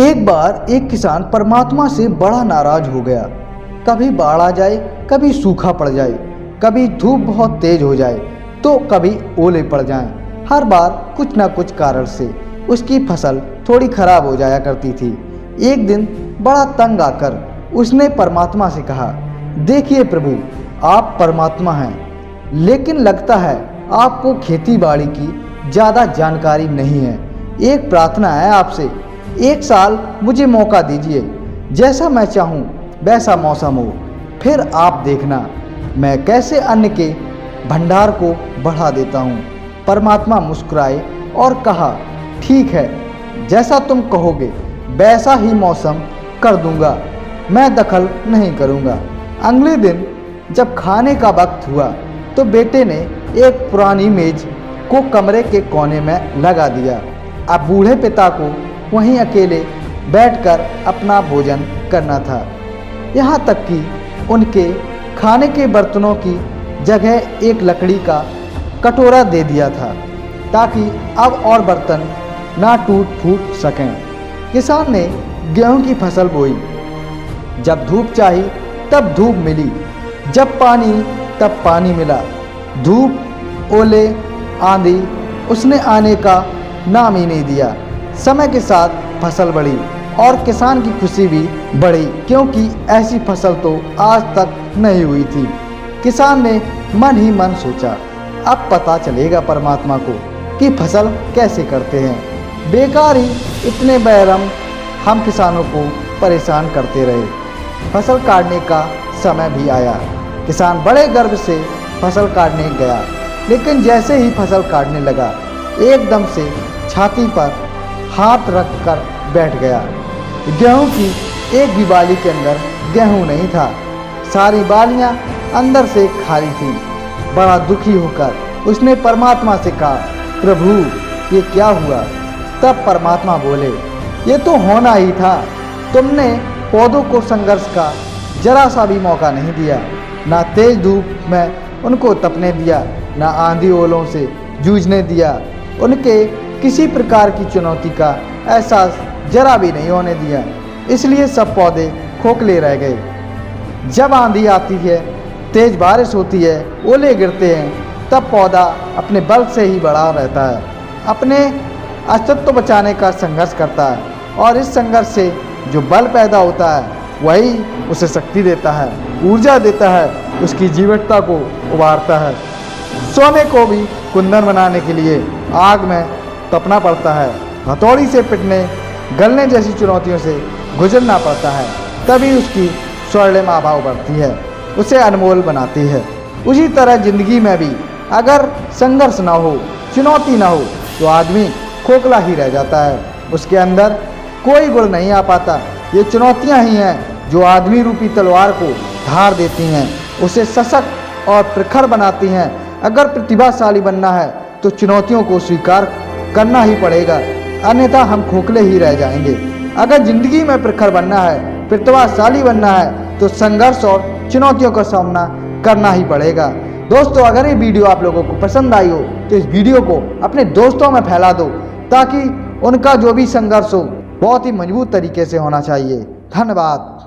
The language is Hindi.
एक बार एक किसान परमात्मा से बड़ा नाराज हो गया। कभी बाढ़ आ जाए, कभी सूखा पड़ जाए, कभी धूप बहुत तेज हो जाए तो कभी ओले पड़ जाएं। हर बार कुछ ना कुछ कारण से उसकी फसल थोड़ी खराब हो जाया करती थी। एक दिन बड़ा तंग आकर उसने परमात्मा से कहा, देखिए प्रभु, आप परमात्मा हैं, लेकिन लगता है आपको खेती बाड़ी की ज़्यादा जानकारी नहीं है। एक प्रार्थना है आपसे, एक साल मुझे मौका दीजिए, जैसा मैं चाहूँ वैसा मौसम हो, फिर आप देखना मैं कैसे अन्न के भंडार को बढ़ा देता हूँ। परमात्मा मुस्कुराए और कहा, ठीक है, जैसा तुम कहोगे वैसा ही मौसम कर दूंगा, मैं दखल नहीं करूँगा। अगले दिन जब खाने का वक्त हुआ तो बेटे ने एक पुरानी मेज को कमरे के कोने में लगा दिया। अब बूढ़े पिता को वहीं अकेले बैठकर अपना भोजन करना था। यहाँ तक कि उनके खाने के बर्तनों की जगह एक लकड़ी का कटोरा दे दिया था ताकि अब और बर्तन ना टूट फूट सकें। किसान ने गेहूं की फसल बोई। जब धूप चाही तब धूप मिली, जब पानी तब पानी मिला। धूप, ओले, आंधी उसने आने का नाम ही नहीं दिया। समय के साथ फसल बढ़ी और किसान की खुशी भी बढ़ी, क्योंकि ऐसी फसल तो आज तक नहीं हुई थी। किसान ने मन ही मन सोचा, अब पता चलेगा परमात्मा को कि फसल कैसे करते हैं। बेकार ही इतने बेरहम हम किसानों को परेशान करते रहे। फसल काटने का समय भी आया। किसान बड़े गर्व से फसल काटने गया, लेकिन जैसे ही फसल काटने लगा एकदम से छाती पर हाथ रख कर बैठ गया। गेहूं की एक भी बाली के अंदर गेहूं नहीं था, सारी बालियां अंदर से खाली थीं। बड़ा दुखी होकर उसने परमात्मा से कहा, प्रभु, ये क्या हुआ? तब परमात्मा बोले, ये तो होना ही था। तुमने पौधों को संघर्ष का जरा सा भी मौका नहीं दिया, ना तेज धूप में उनको तपने दिया, ना आंधी ओलों से जूझने दिया। उनके किसी प्रकार की चुनौती का एहसास जरा भी नहीं होने दिया, इसलिए सब पौधे खोखले रह गए। जब आंधी आती है, तेज बारिश होती है, ओले गिरते हैं, तब पौधा अपने बल से ही बड़ा रहता है, अपने अस्तित्व बचाने का संघर्ष करता है, और इस संघर्ष से जो बल पैदा होता है वही उसे शक्ति देता है, ऊर्जा देता है, उसकी जीवटता को उभारता है। सोने को भी कुंदन बनाने के लिए आग में तपना पड़ता है, हथौड़ी से पिटने, गलने जैसी चुनौतियों से गुजरना पड़ता है, तभी उसकी स्वर्णिम आभा उभरती है, उसे अनमोल बनाती है। उसी तरह जिंदगी में भी अगर संघर्ष ना हो, चुनौती ना हो, तो आदमी खोखला ही रह जाता है, उसके अंदर कोई गुण नहीं आ पाता। ये चुनौतियां ही हैं जो आदमी रूपी तलवार को धार देती हैं, उसे सशक्त और प्रखर बनाती हैं। अगर प्रतिभाशाली बनना है तो चुनौतियों को स्वीकार करना ही पड़ेगा, अन्यथा हम खोखले ही रह जाएंगे। अगर जिंदगी में प्रखर बनना है, प्रतिभाशाली बनना है, तो संघर्ष और चुनौतियों का सामना करना ही पड़ेगा। दोस्तों, अगर ये वीडियो आप लोगों को पसंद आई हो तो इस वीडियो को अपने दोस्तों में फैला दो, ताकि उनका जो भी संघर्ष हो बहुत ही मजबूत तरीके से होना चाहिए। धन्यवाद।